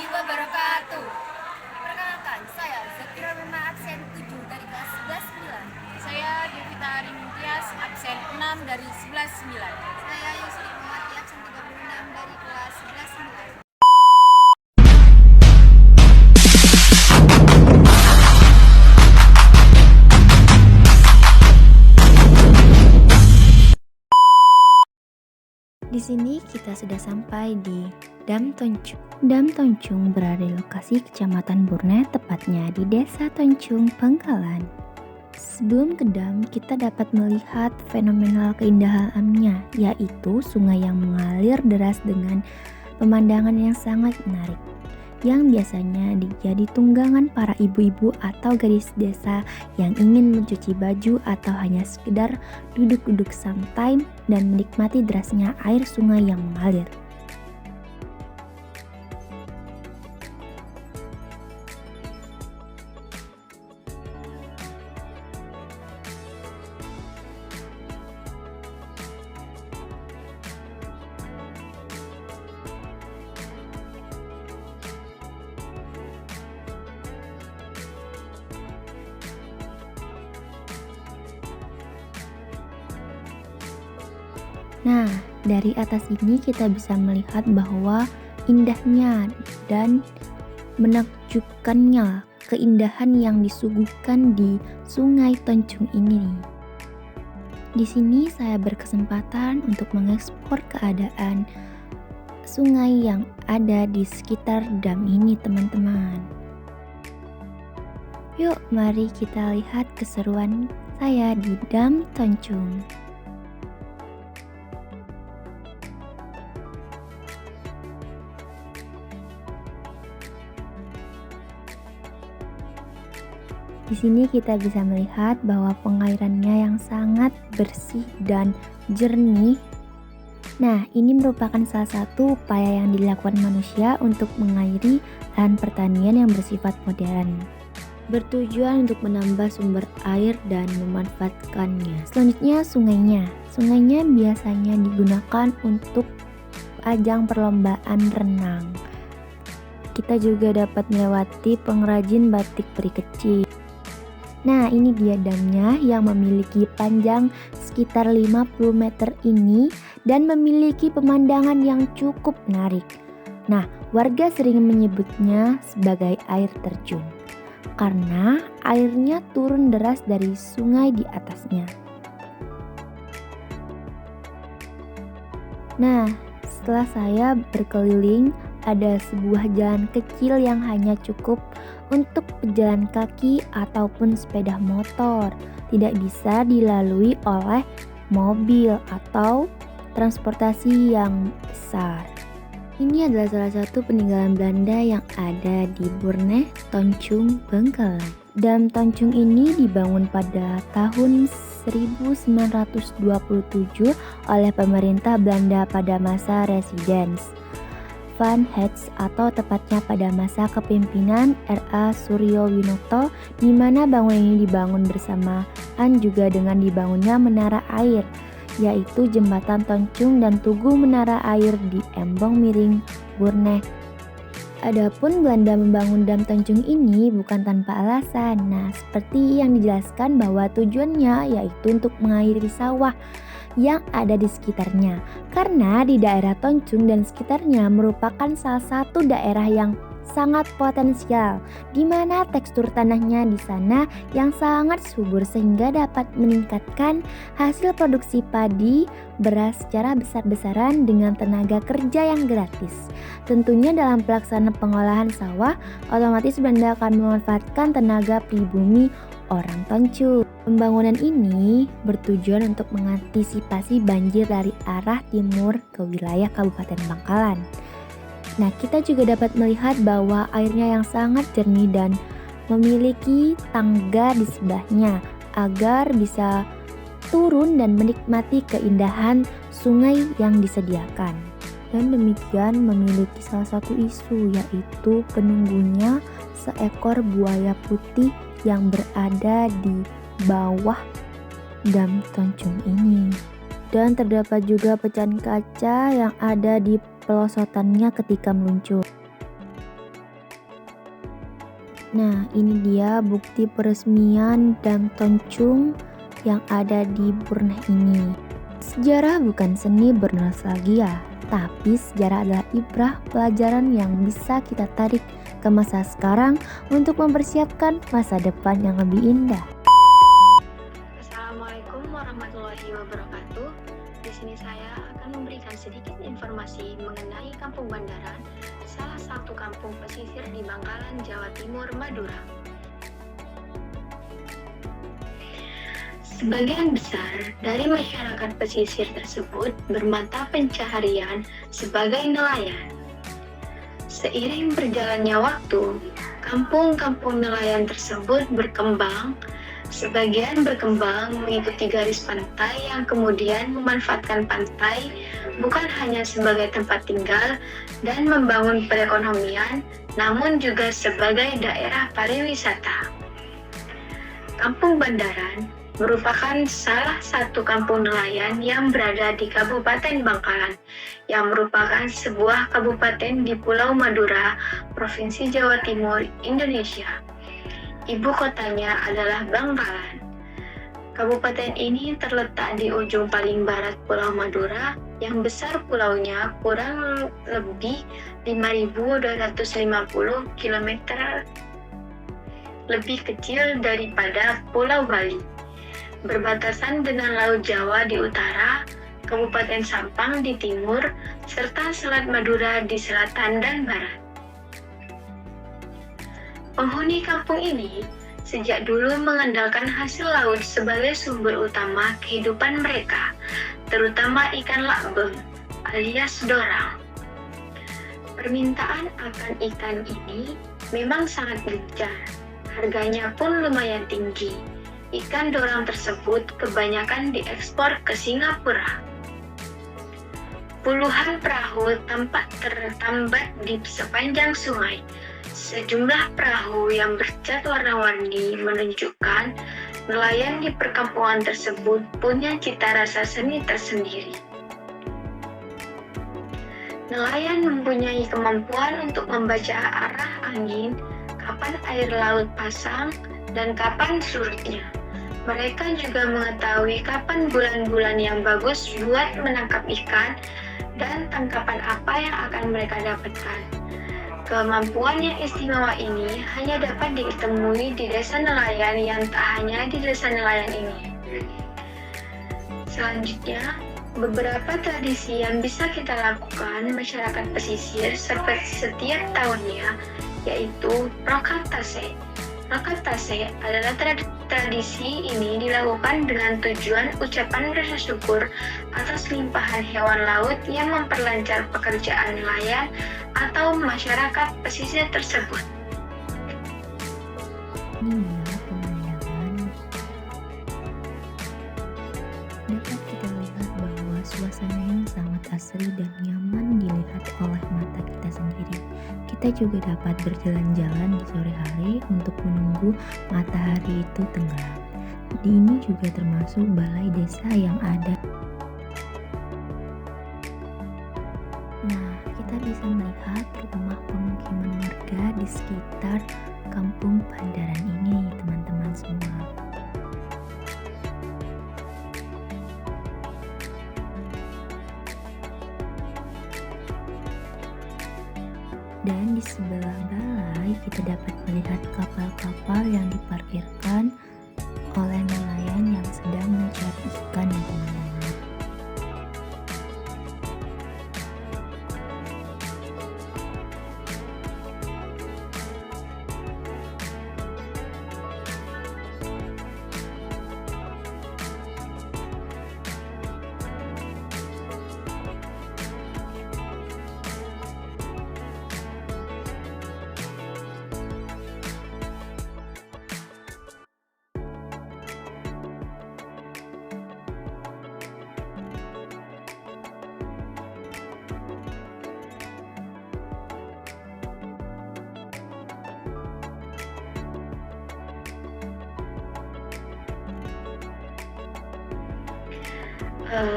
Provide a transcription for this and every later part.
wabarakatuh. Perkenalkan, saya Zakira Mema absen 7 dari kelas 11 9. Saya Devita Arintias, absen 6 dari 11 9. Saya Yusri Muhammad absen 36 dari kelas 11 9. Di sini kita sudah sampai di Dam Toncung. Dam Toncung berada di lokasi Kecamatan Burne, tepatnya di Desa Toncung, Bangkalan. Sebelum ke dam, kita dapat melihat fenomenal keindahan alamnya, yaitu sungai yang mengalir deras dengan pemandangan yang sangat menarik, yang biasanya jadi tunggangan para ibu-ibu atau gadis desa yang ingin mencuci baju atau hanya sekedar duduk-duduk santai dan menikmati derasnya air sungai yang mengalir. Nah, dari atas ini kita bisa melihat bahwa indahnya dan menakjubkannya keindahan yang disuguhkan di Sungai Toncung ini. Di sini saya berkesempatan untuk mengeksplor keadaan sungai yang ada di sekitar dam ini, teman-teman. Yuk, mari kita lihat keseruan saya di Dam Toncung. Di sini kita bisa melihat bahwa pengairannya yang sangat bersih dan jernih. Nah, ini merupakan salah satu upaya yang dilakukan manusia untuk mengairi lahan pertanian yang bersifat modern, bertujuan untuk menambah sumber air dan memanfaatkannya. Selanjutnya sungainya. Sungainya biasanya digunakan untuk ajang perlombaan renang. Kita juga dapat melewati pengrajin batik peri kecil. Nah, ini dia damnya yang memiliki panjang sekitar 50 meter ini dan memiliki pemandangan yang cukup menarik. Nah, warga sering menyebutnya sebagai air terjun karena airnya turun deras dari sungai di atasnya. Nah, setelah saya berkeliling, ada sebuah jalan kecil yang hanya cukup untuk pejalan kaki ataupun sepeda motor, tidak bisa dilalui oleh mobil atau transportasi yang besar. Ini adalah salah satu peninggalan Belanda yang ada di Burne, Toncung, Bangkalan. Dam Toncung ini dibangun pada tahun 1927 oleh pemerintah Belanda pada masa Residence Van Heijs atau tepatnya pada masa kepemimpinan R.A. Suryowinoto, di mana bangunan ini dibangun bersamaan juga dengan dibangunnya menara air, yaitu jembatan Toncung dan Tugu Menara Air di Embong Miring, Burne. Adapun Belanda membangun Dam Toncung ini bukan tanpa alasan. Nah, seperti yang dijelaskan bahwa tujuannya yaitu untuk mengairi sawah yang ada di sekitarnya, karena di daerah Toncung dan sekitarnya merupakan salah satu daerah yang sangat potensial, di mana tekstur tanahnya di sana yang sangat subur sehingga dapat meningkatkan hasil produksi padi, beras secara besar-besaran dengan tenaga kerja yang gratis. Tentunya dalam pelaksanaan pengolahan sawah, otomatis Belanda akan memanfaatkan tenaga pribumi orang Toncung. Pembangunan ini bertujuan untuk mengantisipasi banjir dari arah timur ke wilayah Kabupaten Bangkalan. Nah, kita juga dapat melihat bahwa airnya yang sangat jernih dan memiliki tangga di sebelahnya agar bisa turun dan menikmati keindahan sungai yang disediakan. Dan demikian memiliki salah satu isu, yaitu penunggunya seekor buaya putih yang berada di bawah Dam Toncung ini. Dan terdapat juga pecahan kaca yang ada di pelosotannya ketika meluncur. Nah, ini dia bukti peresmian Dam Toncung yang ada di Brunei ini. Sejarah bukan seni bernostalgia, tapi sejarah adalah ibrah pelajaran yang bisa kita tarik ke masa sekarang untuk mempersiapkan masa depan yang lebih indah. Assalamualaikum warahmatullahi wabarakatuh. Di sini saya akan memberikan sedikit informasi mengenai Kampung Bandaran, salah satu kampung pesisir di Bangkalan, Jawa Timur, Madura. Sebagian besar dari masyarakat pesisir tersebut bermata pencaharian sebagai nelayan. Seiring berjalannya waktu, kampung-kampung nelayan tersebut berkembang. Sebagian berkembang mengikuti garis pantai yang kemudian memanfaatkan pantai bukan hanya sebagai tempat tinggal dan membangun perekonomian, namun juga sebagai daerah pariwisata. Kampung Bandaran merupakan salah satu kampung nelayan yang berada di Kabupaten Bangkalan, yang merupakan sebuah kabupaten di Pulau Madura, Provinsi Jawa Timur, Indonesia. Ibu kotanya adalah Bangkalan. Kabupaten ini terletak di ujung paling barat Pulau Madura, yang besar pulaunya kurang lebih 5.250 km, lebih kecil daripada Pulau Bali. Berbatasan dengan Laut Jawa di utara, Kabupaten Sampang di timur, serta Selat Madura di selatan dan barat. Penghuni kampung ini sejak dulu mengandalkan hasil laut sebagai sumber utama kehidupan mereka, terutama ikan lakbeng alias dorang. Permintaan akan ikan ini memang sangat gencar, harganya pun lumayan tinggi. Ikan dorang tersebut kebanyakan diekspor ke Singapura. Puluhan perahu tampak tertambat di sepanjang sungai. Sejumlah perahu yang bercat warna-warni menunjukkan nelayan di perkampungan tersebut punya cita rasa seni tersendiri. Nelayan mempunyai kemampuan untuk membaca arah angin, kapan air laut pasang, dan kapan surutnya. Mereka juga mengetahui kapan bulan-bulan yang bagus buat menangkap ikan dan tangkapan apa yang akan mereka dapatkan. Kemampuan yang istimewa ini hanya dapat ditemui di desa nelayan yang tak hanya di desa nelayan ini. Selanjutnya, beberapa tradisi yang bisa kita lakukan masyarakat pesisir seperti setiap tahunnya, yaitu Rokatase. Rokatase adalah tradisi ini dilakukan dengan tujuan ucapan rasa syukur atas limpahan hewan laut yang memperlancar pekerjaan nelayan atau masyarakat pesisir tersebut. Inilah pemandangan. Dapat kita lihat bahwa suasana yang sangat asri dan nyaman dilihat oleh mata kita sendiri. Kita juga dapat berjalan-jalan di sore hari untuk menunggu matahari itu tenggelam. Ini juga termasuk balai desa yang ada. Nah, kita bisa melihat rumah pemukiman warga di sekitar Kampung Bandaran ini, teman-teman semua. Dan di sebelah balai kita dapat melihat kapal-kapal yang diparkirkan oleh nelayan yang sedang mencari ikan, ya teman-teman.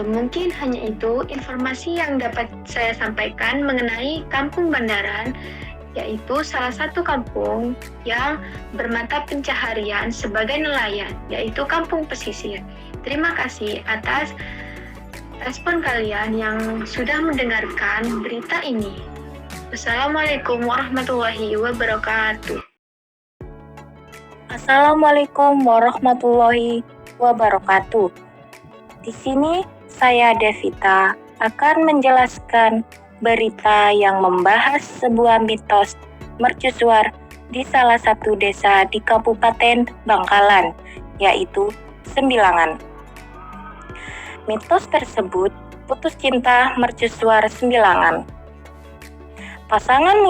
Mungkin hanya itu informasi yang dapat saya sampaikan mengenai Kampung Bandaran yaitu salah satu kampung yang bermata pencaharian sebagai nelayan, yaitu kampung pesisir. Terima kasih atas respon kalian yang sudah mendengarkan berita ini. Wassalamualaikum warahmatullahi wabarakatuh. Assalamualaikum warahmatullahi wabarakatuh. Di sini saya Devita akan menjelaskan berita yang membahas sebuah mitos mercusuar di salah satu desa di Kabupaten Bangkalan, yaitu Sembilangan. Mitos tersebut putus cinta mercusuar Sembilangan. Pasangan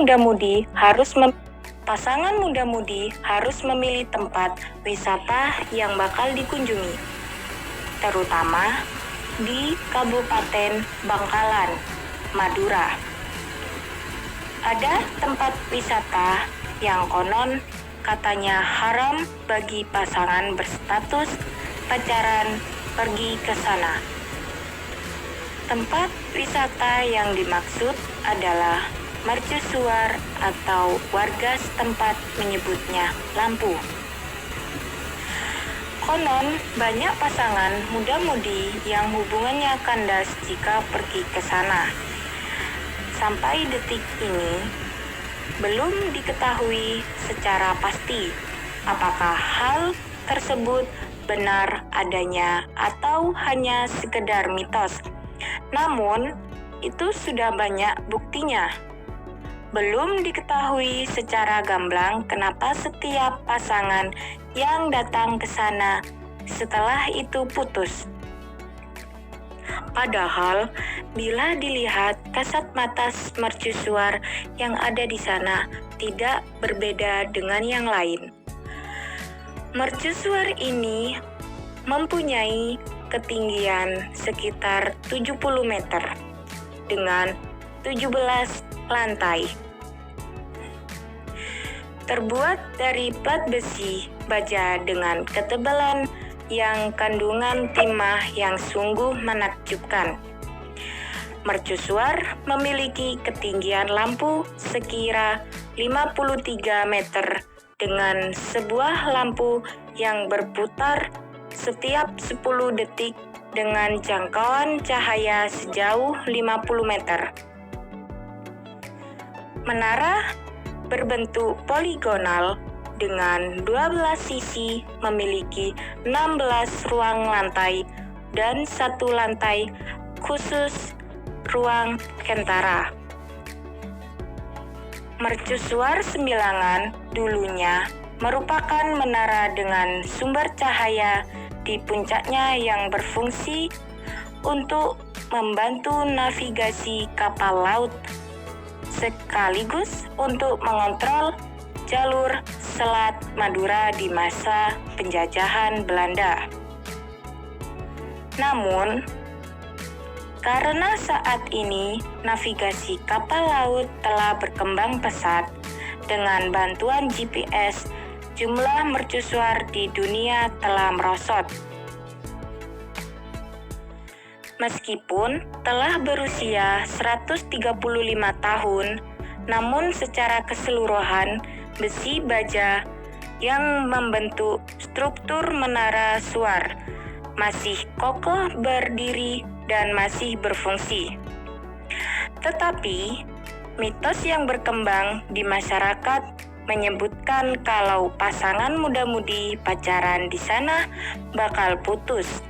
muda-mudi harus memilih tempat wisata yang bakal dikunjungi, terutama di Kabupaten Bangkalan, Madura. Ada tempat wisata yang konon katanya haram bagi pasangan berstatus pacaran pergi ke sana. Tempat wisata yang dimaksud adalah mercusuar atau warga setempat menyebutnya lampu. Konon banyak pasangan muda-mudi yang hubungannya kandas jika pergi ke sana. Sampai detik ini belum diketahui secara pasti apakah hal tersebut benar adanya atau hanya sekedar mitos. Namun itu sudah banyak buktinya. Belum diketahui secara gamblang kenapa setiap pasangan yang datang ke sana setelah itu putus. Padahal, bila dilihat kasat mata mercusuar yang ada di sana tidak berbeda dengan yang lain. Mercusuar ini mempunyai ketinggian sekitar 70 meter dengan 17 lantai. Terbuat dari plat besi baja dengan ketebalan yang kandungan timah yang sungguh menakjubkan. Mercusuar memiliki ketinggian lampu sekira 53 meter dengan sebuah lampu yang berputar setiap 10 detik dengan jangkauan cahaya sejauh 50 meter. Menara berbentuk poligonal dengan 12 sisi memiliki 16 ruang lantai dan 1 lantai khusus ruang kentara. Mercusuar Sembilangan dulunya merupakan menara dengan sumber cahaya di puncaknya yang berfungsi untuk membantu navigasi kapal laut sekaligus untuk mengontrol jalur Selat Madura di masa penjajahan Belanda. Namun, karena saat ini navigasi kapal laut telah berkembang pesat dengan bantuan GPS, jumlah mercusuar di dunia telah merosot. Meskipun telah berusia 135 tahun, namun secara keseluruhan besi baja yang membentuk struktur menara suar masih kokoh berdiri dan masih berfungsi. Tetapi, mitos yang berkembang di masyarakat menyebutkan kalau pasangan muda-mudi pacaran di sana bakal putus,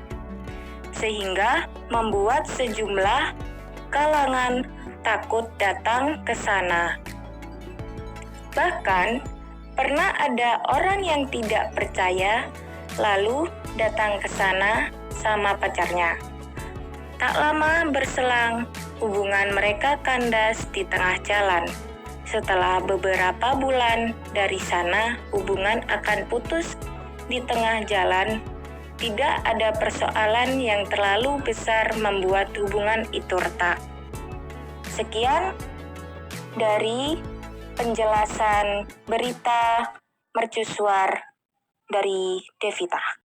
sehingga membuat sejumlah kalangan takut datang ke sana. Bahkan, pernah ada orang yang tidak percaya lalu datang ke sana sama pacarnya. Tak lama berselang, hubungan mereka kandas di tengah jalan. Setelah beberapa bulan dari sana, hubungan akan putus di tengah jalan. Tidak ada persoalan yang terlalu besar membuat hubungan itu retak. Sekian dari penjelasan berita mercusuar dari Devita.